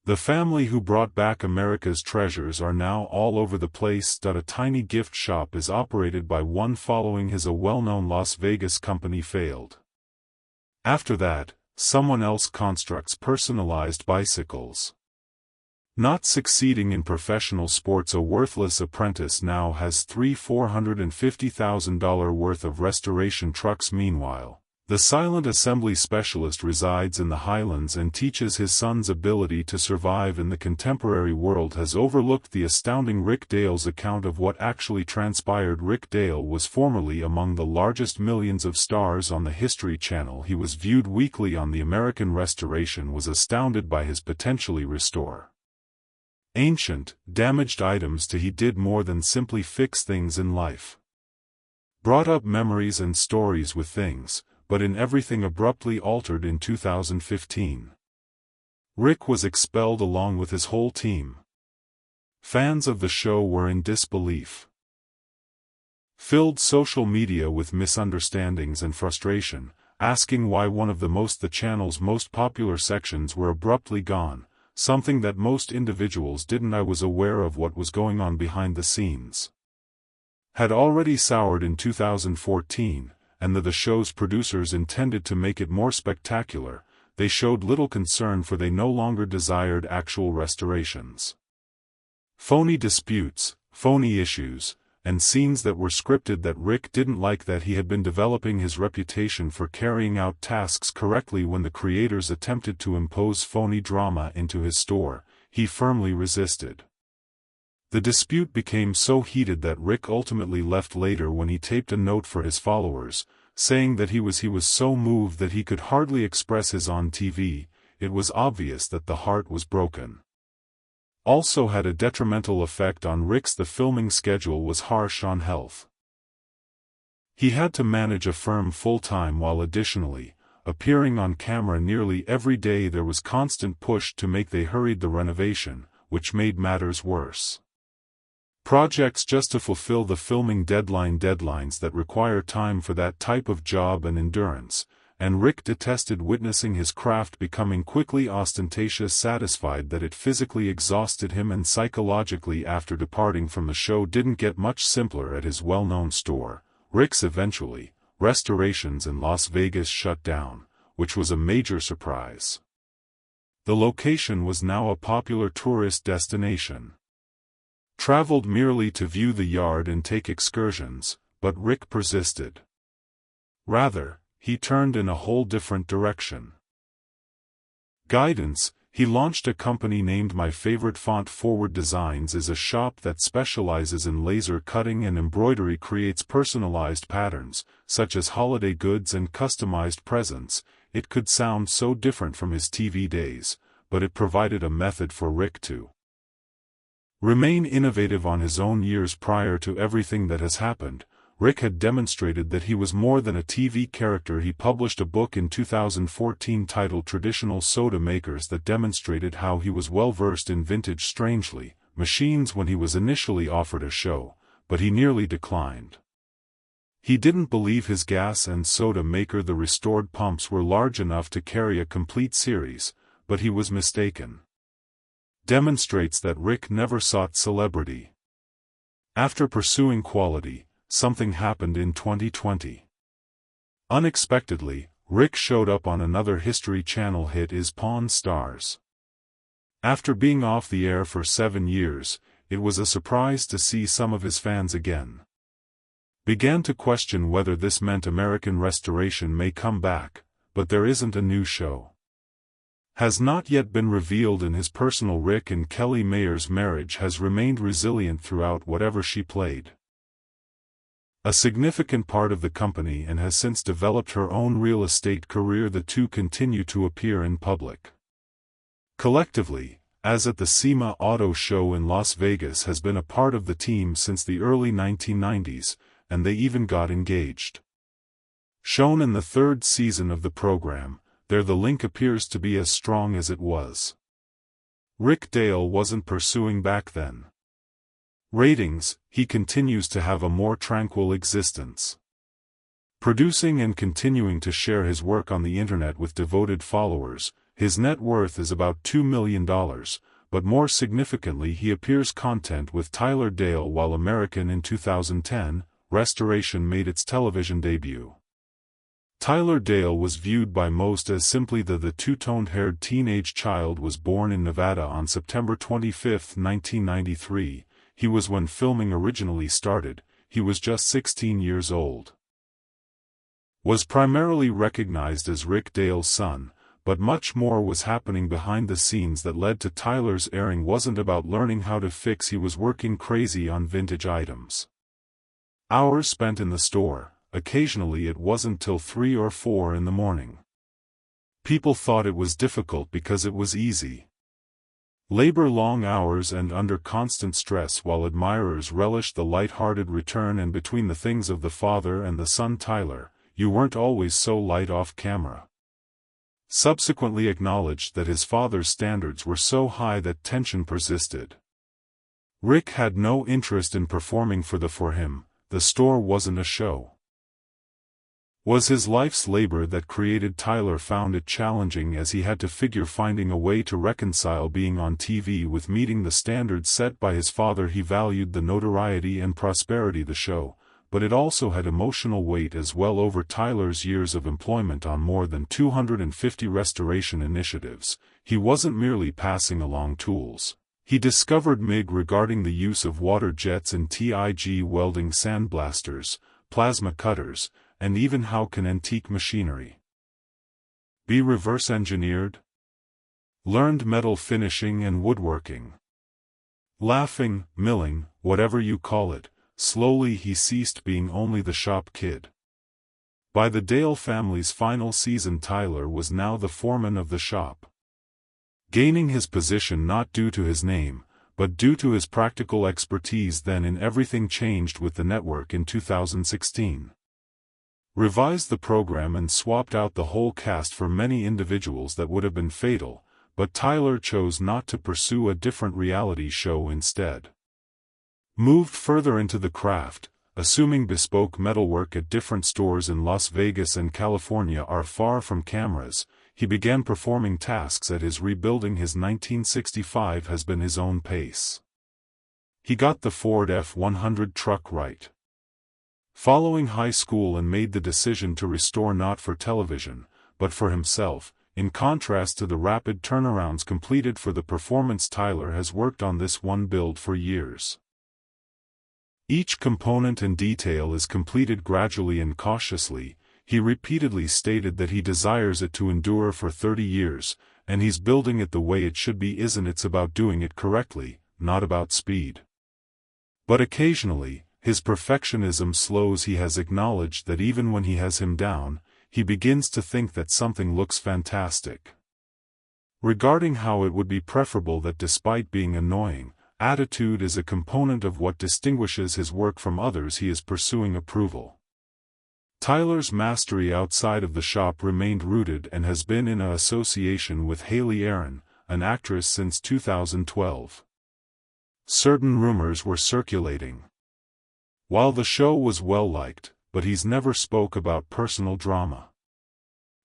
The family who brought back America's treasures are now all over the place. A tiny gift shop is operated by one following his a well-known Las Vegas company failed. After that, someone else constructs personalized bicycles. Not succeeding in professional sports, a worthless apprentice now has three $450,000 worth of restoration trucks. Meanwhile, the silent assembly specialist resides in the Highlands and teaches his sons ability to survive in the contemporary world. Has overlooked the astounding Rick Dale's account of what actually transpired. Rick Dale was formerly among the largest millions of stars on the History Channel. He was viewed weekly on the American Restoration, was astounded by his potentially restore ancient, damaged items to he did more than simply fix things in life. Brought up memories and stories with things, but in everything abruptly altered in 2015. Rick was expelled along with his whole team. Fans of the show were in disbelief. Filled social media with misunderstandings and frustration, asking why one of the channel's most popular sections were abruptly gone, something that most individuals didn't. I was aware of what was going on behind the scenes. Had already soured in 2014, and the show's producers intended to make it more spectacular, they showed little concern, for they no longer desired actual restorations. Phony disputes, phony issues, and scenes that were scripted that Rick didn't like. That he had been developing his reputation for carrying out tasks correctly. When the creators attempted to impose phony drama into his store, he firmly resisted. The dispute became so heated that Rick ultimately left later when he taped a note for his followers, saying that he was so moved that he could hardly express his on TV. It was obvious that the heart was broken. Also had a detrimental effect on Rick's. The filming schedule was harsh on health. He had to manage a firm full-time while additionally appearing on camera nearly every day. There was constant push to make. They hurried the renovation, which made matters worse. Projects just to fulfill the filming deadlines that require time for that type of job and endurance, and Rick detested witnessing his craft becoming quickly ostentatious, satisfied that it physically exhausted him and psychologically. After departing from the show didn't get much simpler at his well-known store. Rick's eventually restorations in Las Vegas shut down, which was a major surprise. The location was now a popular tourist destination. Traveled merely to view the yard and take excursions, but Rick persisted. Rather, he turned in a whole different direction. Guidance. He launched a company named My Favorite Font. Forward Designs is a shop that specializes in laser cutting and embroidery, creates personalized patterns, such as holiday goods and customized presents. It could sound so different from his TV days, but it provided a method for Rick to remain innovative. On his own years prior to everything that has happened, Rick had demonstrated that he was more than a TV character. He published a book in 2014 titled Traditional Soda Makers that demonstrated how he was well versed in vintage strangely machines when he was initially offered a show, but he nearly declined. He didn't believe his gas and soda maker, the restored pumps, were large enough to carry a complete series, but he was mistaken. Demonstrates that Rick never sought celebrity. After pursuing quality, something happened in 2020. Unexpectedly, Rick showed up on another History Channel hit, is Pawn Stars. After being off the air for 7 years, it was a surprise to see some of his fans again. Began to question whether this meant American Restoration may come back, but there isn't a new show. Has not yet been revealed in his personal. Rick and Kelly Mayer's marriage has remained resilient throughout whatever she played a significant part of the company and has since developed her own real estate career. The two continue to appear in public. Collectively, as at the SEMA Auto Show in Las Vegas, has been a part of the team since the early 1990s, and they even got engaged. Shown in the 3rd season of the program, there the link appears to be as strong as it was. Rick Dale wasn't pursuing back then. Ratings. He continues to have a more tranquil existence. Producing and continuing to share his work on the internet with devoted followers, His net worth is about $2 million, but more significantly he appears content with Tyler Dale while American in 2010, Restoration made its television debut. Tyler Dale was viewed by most as simply the two-toned-haired teenage child was born in Nevada on September 25, 1993. He was when filming originally started. He was just 16 years old. Was primarily recognized as Rick Dale's son, but much more was happening behind the scenes that led to Tyler's airing. Wasn't about learning how to fix, he was working crazy on vintage items. Hours spent in the store. Occasionally it wasn't till 3 or 4 in the morning. People thought it was difficult because it was easy. Labor long hours and under constant stress, while admirers relished the light-hearted return. And between the things of the father and the son Tyler, you weren't always so light off camera. Subsequently acknowledged that his father's standards were so high that tension persisted. Rick had no interest in performing for him, the store wasn't a show. Was his life's labor that created. Tyler found it challenging as he had to figure finding a way to reconcile being on TV with meeting the standards set by his father. He valued the notoriety and prosperity of the show, but it also had emotional weight as well. Over Tyler's years of employment on more than 250 restoration initiatives, he wasn't merely passing along tools. He discovered MIG regarding the use of water jets in TIG welding, sandblasters, plasma cutters, and even how can antique machinery be reverse engineered? Learned metal finishing and woodworking. Laughing, milling, whatever you call it, slowly he ceased being only the shop kid. By the Dale family's final season, Tyler was now the foreman of the shop. Gaining his position not due to his name, but due to his practical expertise. Then and everything changed with the network in 2016. Revised the program and swapped out the whole cast for many individuals that would have been fatal, but Tyler chose not to pursue a different reality show instead. Moved further into the craft, assuming bespoke metalwork at different stores in Las Vegas and California are far from cameras. He began performing tasks at his rebuilding. His 1965 has been his own pace. He got the Ford F-100 truck right following high school and made the decision to restore not for television, but for himself. In contrast to the rapid turnarounds completed for the performance, Tyler has worked on this one build for years. Each component and detail is completed gradually and cautiously. He repeatedly stated that he desires it to endure for 30 years, and he's building it the way it should be. It's about doing it correctly, not about speed. But occasionally, his perfectionism slows. He has acknowledged that even when he has him down, he begins to think that something looks fantastic. Regarding how it would be preferable that despite being annoying, attitude is a component of what distinguishes his work from others. He is pursuing approval. Tyler's mastery outside of the shop remained rooted and has been in association with Haley Aaron, an actress since 2012. Certain rumors were circulating. While the show was well liked, but he's never spoke about personal drama.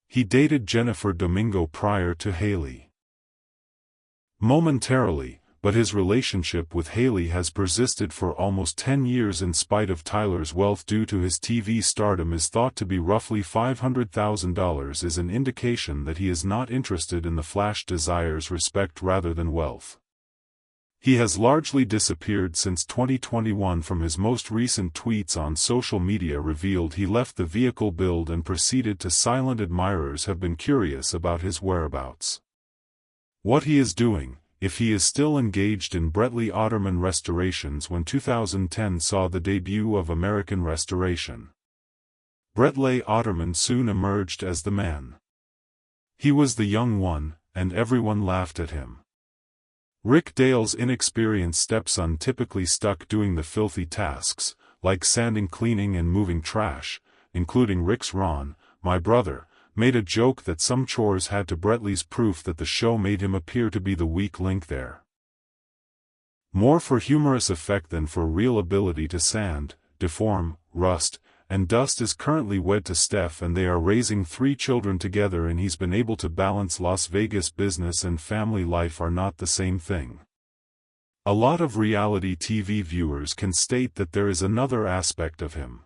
He dated Jennifer Domingo prior to Haley. Momentarily, but his relationship with Haley has persisted for almost 10 years. In spite of Tyler's wealth due to his TV stardom is thought to be roughly $500,000, is an indication that he is not interested in the flash, desires respect rather than wealth. He has largely disappeared since 2021. From his most recent tweets on social media revealed he left the vehicle build and proceeded to silent. Admirers have been curious about his whereabouts. What he is doing, if he is still engaged in Brettley Otterman Restorations. When 2010 saw the debut of American Restoration, Brettley Otterman soon emerged as the man. He was the young one, and everyone laughed at him. Rick Dale's inexperienced stepson typically stuck doing the filthy tasks, like sanding, cleaning and moving trash, including Rick's Ron, my brother, made a joke that some chores had to Brettley's proof that the show made him appear to be the weak link there. More for humorous effect than for real ability to sand, deform, rust, and Dust is currently wed to Steph and they are raising 3 children together, and he's been able to balance Las Vegas business and family life are not the same thing. A lot of reality TV viewers can state that there is another aspect of him.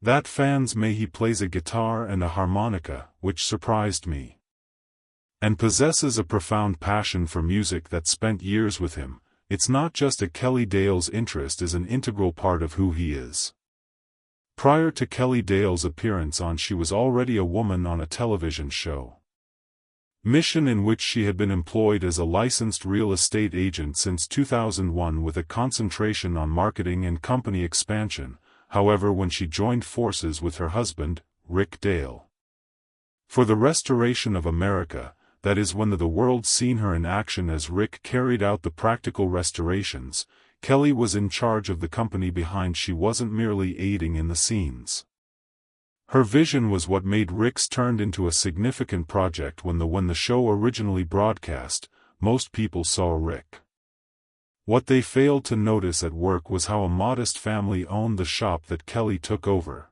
That fans may he plays a guitar and a harmonica, which surprised me. And possesses a profound passion for music that spent years with him. It's not just a Kelly Dale's interest is an integral part of who he is. Prior to Kelly Dale's appearance on She Was Already a Woman on a television show. Mission in which she had been employed as a licensed real estate agent since 2001 with a concentration on marketing and company expansion, however when she joined forces with her husband, Rick Dale. For the restoration of America, that is when the world seen her in action as Rick carried out the practical restorations, Kelly was in charge of the company behind. She wasn't merely aiding in the scenes. Her vision was what made Rick's turned into a significant project. When the show originally broadcast, most people saw Rick. What they failed to notice at work was how a modest family owned the shop that Kelly took over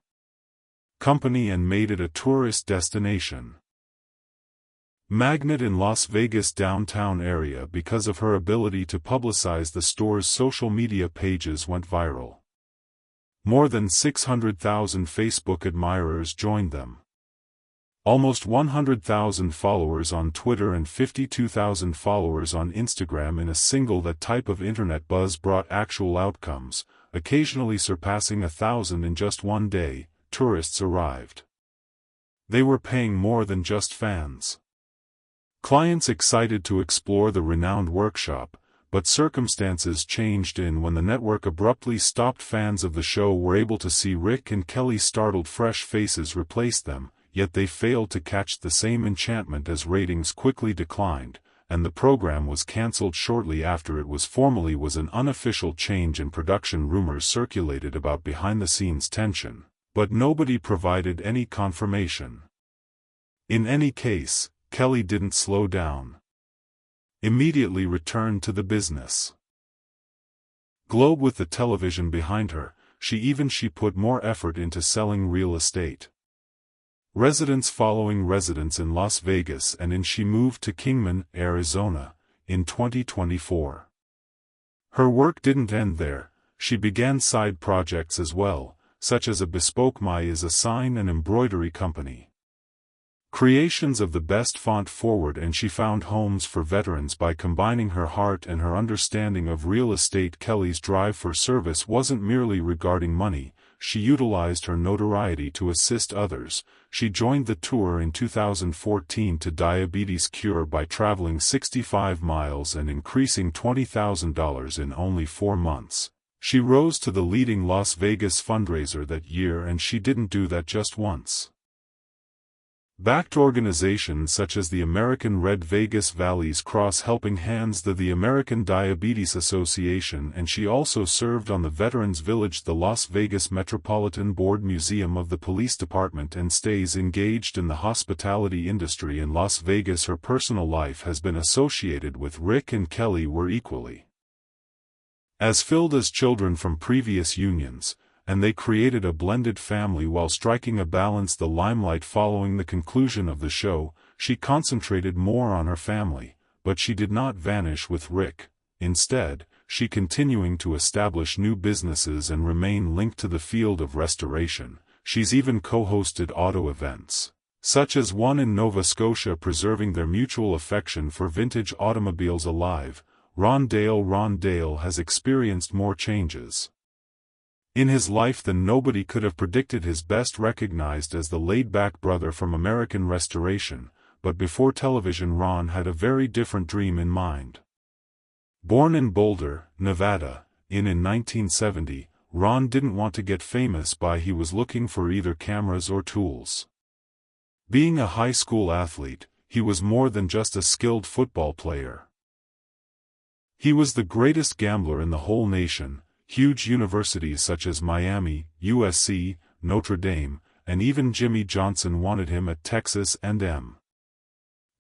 company and made it a tourist destination magnet in Las Vegas downtown area. Because of her ability to publicize the store's social media pages went viral. More than 600,000 Facebook admirers joined them. Almost 100,000 followers on Twitter and 52,000 followers on Instagram in a single. That type of internet buzz brought actual outcomes, occasionally surpassing 1,000 in just one day. Tourists arrived. They were paying more than just fans. Clients excited to explore the renowned workshop, but circumstances changed when the network abruptly stopped. Fans of the show were able to see Rick and Kelly's startled fresh faces replace them, yet they failed to catch the same enchantment as ratings quickly declined, and the program was cancelled shortly after. It was formally an unofficial change in production. Rumors circulated about behind-the-scenes tension, but nobody provided any confirmation. In any case, Kelly didn't slow down. Immediately returned to the business globe with the television behind her. She put more effort into selling real estate. Residents following residents in Las Vegas, and she moved to Kingman, Arizona, in 2024. Her work didn't end there. She began side projects as well, such as a bespoke is a sign and embroidery company. Creations of the best font forward, and she found homes for veterans by combining her heart and her understanding of real estate. Kelly's drive for service wasn't merely regarding money. She utilized her notoriety to assist others. She joined the tour in 2014 to diabetes cure by traveling 65 miles and increasing $20,000 in only 4 months. She rose to the leading Las Vegas fundraiser that year, and she didn't do that just once. Backed organizations such as the American Red Vegas Valley's Cross Helping Hands, the American Diabetes Association, and she also served on the Veterans Village, the Las Vegas Metropolitan Board Museum of the Police Department, and stays engaged in the hospitality industry in Las Vegas. Her personal life has been associated with Rick and Kelly were equally as filled as children from previous unions, and they created a blended family while striking a balance. The limelight following the conclusion of the show, she concentrated more on her family, but she did not vanish with Rick. Instead, she continuing to establish new businesses and remain linked to the field of restoration. She's even co-hosted auto events, such as one in Nova Scotia, preserving their mutual affection for vintage automobiles alive. Ron Dale has experienced more changes in his life than nobody could have predicted. His best recognized as the laid-back brother from American Restoration, but before television Ron had a very different dream in mind. Born in Boulder, Nevada, in 1970, Ron didn't want to get famous he was looking for either cameras or tools. Being a high school athlete, he was more than just a skilled football player. He was the greatest gambler in the whole nation. Huge universities such as Miami, USC, Notre Dame, and even Jimmy Johnson wanted him at Texas A&M.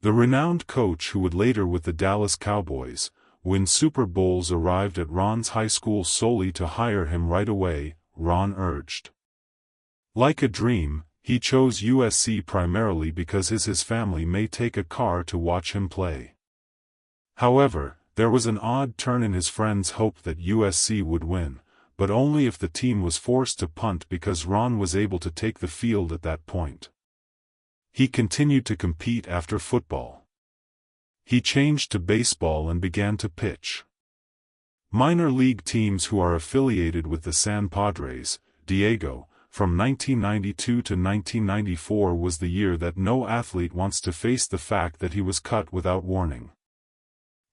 The renowned coach who would later with the Dallas Cowboys win Super Bowls arrived at Ron's high school solely to hire him right away. Ron urged Like a dream, he chose USC primarily because his family may take a car to watch him play. However, there was an odd turn in his friends' hope that USC would win, but only if the team was forced to punt because Ron was able to take the field at that point. He continued to compete after football. He changed to baseball and began to pitch. Minor league teams who are affiliated with the San Padres, Diego, from 1992 to 1994 was the year that no athlete wants to face the fact that he was cut without warning.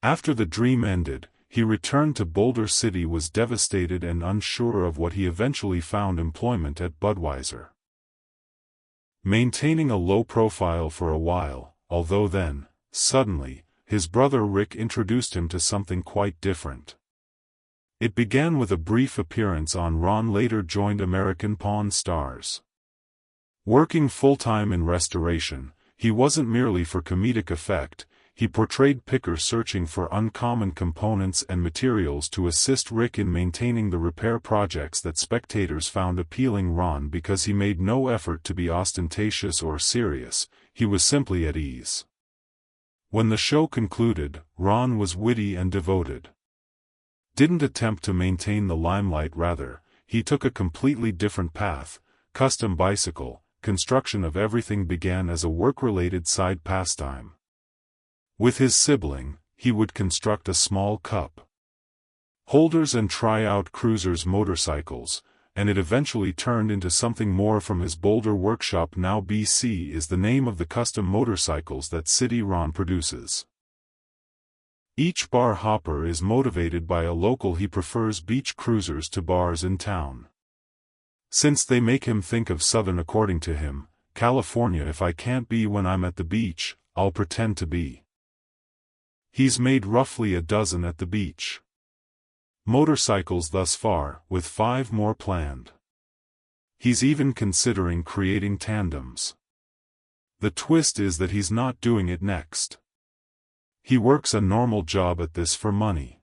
After the dream ended, he returned to Boulder City, was devastated and unsure of what he eventually found employment at Budweiser. Maintaining a low profile for a while, although then, suddenly, his brother Rick introduced him to something quite different. It began with a brief appearance on Ron, later joined American Pawn Stars. Working full-time in restoration, he wasn't merely for comedic effect. He portrayed pickers searching for uncommon components and materials to assist Rick in maintaining the repair projects that spectators found appealing. Ron, because he made no effort to be ostentatious or serious, he was simply at ease. When the show concluded, Ron was witty and devoted. Didn't attempt to maintain the limelight, rather, he took a completely different path. Custom bicycle construction of everything began as a work-related side pastime. With his sibling, he would construct a small cup holders and try out cruisers motorcycles, and it eventually turned into something more from his Boulder workshop. Now BC is the name of the custom motorcycles that City Ron produces. Each bar hopper is motivated by a local. He prefers beach cruisers to bars in town, since they make him think of Southern. According to him, California. If I can't be when I'm at the beach, I'll pretend to be. He's made roughly a dozen at the beach motorcycles thus far, with 5 more planned. He's even considering creating tandems. The twist is that he's not doing it next. He works a normal job at this for money.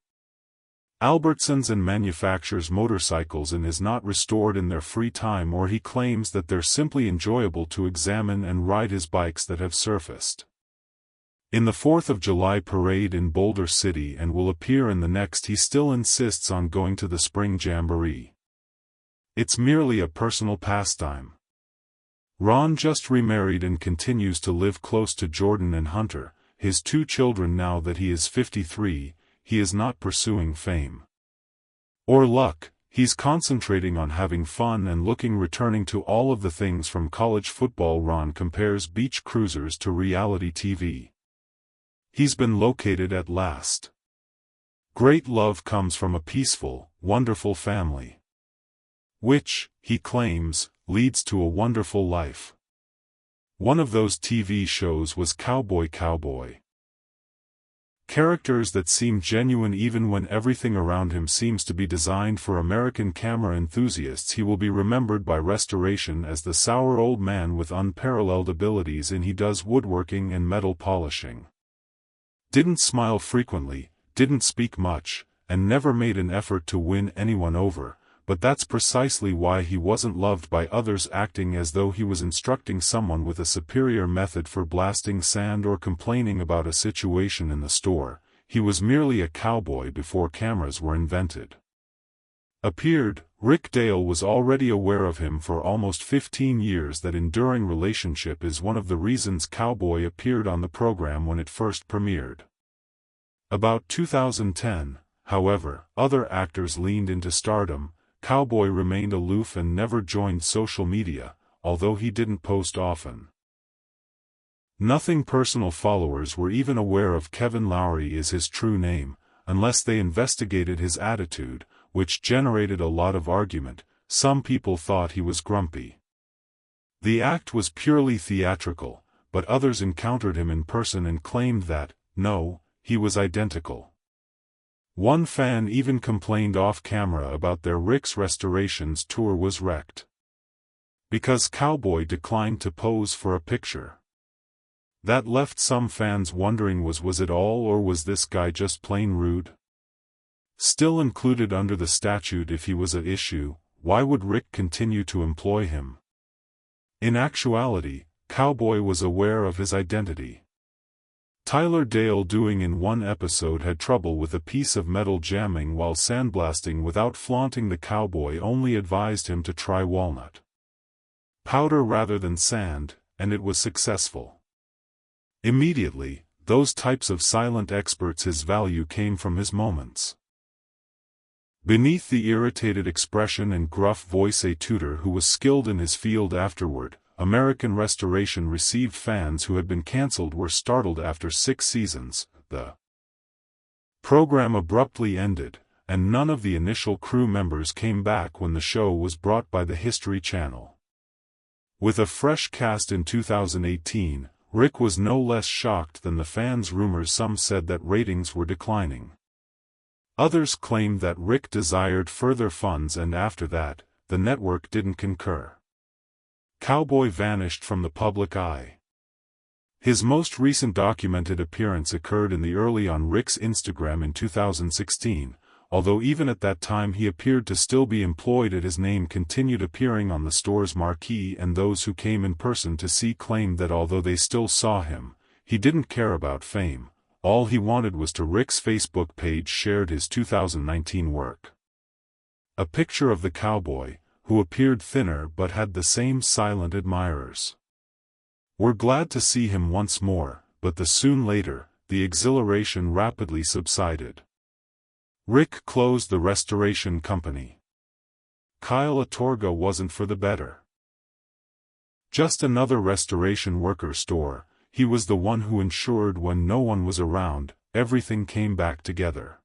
Albertsons and manufactures motorcycles and is not restored in their free time, or he claims that they're simply enjoyable to examine and ride his bikes that have surfaced in the 4th of July parade in Boulder City and will appear in the next. He still insists on going to the spring jamboree. It's merely a personal pastime. Ron just remarried and continues to live close to Jordan and Hunter, his 2 children. Now that he is 53, he is not pursuing fame or luck. He's concentrating on having fun and returning to all of the things from college football. Ron compares beach cruisers to reality TV. He's been located at last. Great love comes from a peaceful, wonderful family, which, he claims, leads to a wonderful life. One of those TV shows was Cowboy. Characters that seem genuine even when everything around him seems to be designed for American camera enthusiasts. He will be remembered by restoration as the sour old man with unparalleled abilities in he does woodworking and metal polishing. Didn't smile frequently, didn't speak much, and never made an effort to win anyone over, but that's precisely why he wasn't loved by others, acting as though he was instructing someone with a superior method for blasting sand or complaining about a situation in the store. He was merely a cowboy before cameras were invented. Appeared, Rick Dale was already aware of him for almost 15 years. That enduring relationship is one of the reasons Cowboy appeared on the program when it first premiered. About 2010, however, other actors leaned into stardom. Cowboy remained aloof and never joined social media, although he didn't post often. Nothing personal. Followers were even aware of Kevin Lowry is his true name, unless they investigated his attitude, which generated a lot of argument. Some people thought he was grumpy. The act was purely theatrical, but others encountered him in person and claimed that, no, he was identical. One fan even complained off-camera about their Rick's Restorations tour was wrecked because Cowboy declined to pose for a picture. That left some fans wondering, was it all, or was this guy just plain rude? Still included under the statute if he was at issue, why would Rick continue to employ him? In actuality, Cowboy was aware of his identity. Tyler Dale doing in one episode had trouble with a piece of metal jamming while sandblasting without flaunting. The Cowboy only advised him to try walnut powder rather than sand, and it was successful. Immediately, those types of silent experts, his value came from his moments. Beneath the irritated expression and gruff voice, a tutor who was skilled in his field. Afterward, American Restoration received fans who had been cancelled were startled. After 6 seasons, the program abruptly ended, and none of the initial crew members came back when the show was brought by the History Channel. With a fresh cast in 2018, Rick was no less shocked than the fans' rumors. Some said that ratings were declining. Others claimed that Rick desired further funds, and after that, the network didn't concur. Cowboy vanished from the public eye. His most recent documented appearance occurred in the early on Rick's Instagram in 2016, although even at that time he appeared to still be employed. His name continued appearing on the store's marquee, and those who came in person to see claimed that although they still saw him, he didn't care about fame. All he wanted was to. Rick's Facebook page shared his 2019 work. A picture of the Cowboy, who appeared thinner but had the same silent admirers. "We're glad to see him once more," but soon later, the exhilaration rapidly subsided. Rick closed the restoration company. Kyle Atorga wasn't for the better. Just another restoration worker store. He was the one who ensured when no one was around, everything came back together.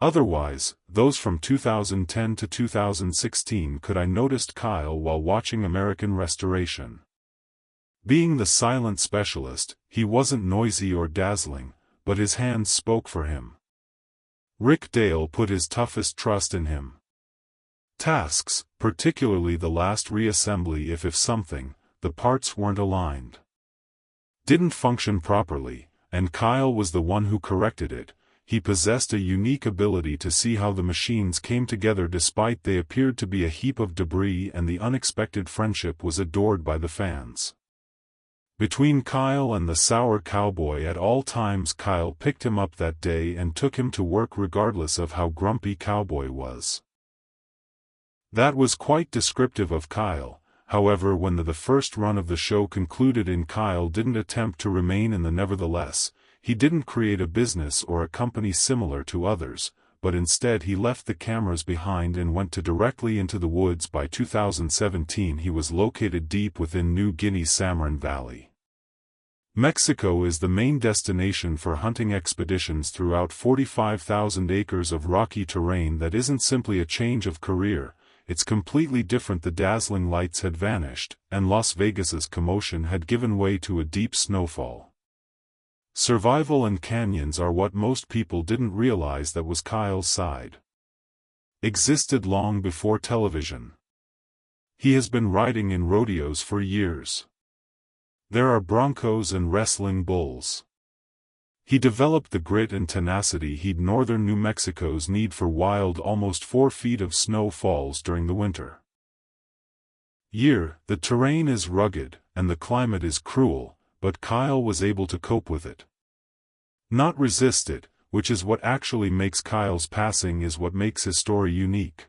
Otherwise, those from 2010 to 2016 could I noticed Kyle while watching American Restoration. Being the silent specialist, he wasn't noisy or dazzling, but his hands spoke for him. Rick Dale put his toughest trust in him. Tasks, particularly the last reassembly, if something, the parts weren't aligned, didn't function properly, and Kyle was the one who corrected it. He possessed a unique ability to see how the machines came together despite they appeared to be a heap of debris, and the unexpected friendship was adored by the fans. Between Kyle and the sour Cowboy, at all times Kyle picked him up that day and took him to work regardless of how grumpy Cowboy was. That was quite descriptive of Kyle. However, when the first run of the show concluded and Kyle didn't attempt to remain in the nevertheless, he didn't create a business or a company similar to others, but instead he left the cameras behind and went directly into the woods. By 2017 he was located deep within New Guinea's Samarin Valley. Mexico is the main destination for hunting expeditions throughout 45,000 acres of rocky terrain. That isn't simply a change of career, it's completely different. The dazzling lights had vanished, and Las Vegas's commotion had given way to a deep snowfall. Survival and canyons are what most people didn't realize that was Kyle's side. Existed long before television. He has been riding in rodeos for years. There are broncos and wrestling bulls. He developed the grit and tenacity he'd northern New Mexico's need for wild. Almost 4 feet of snow falls during the winter. The terrain is rugged, and the climate is cruel, but Kyle was able to cope with it. Not resist it, which is what actually makes Kyle's passing is what makes his story unique.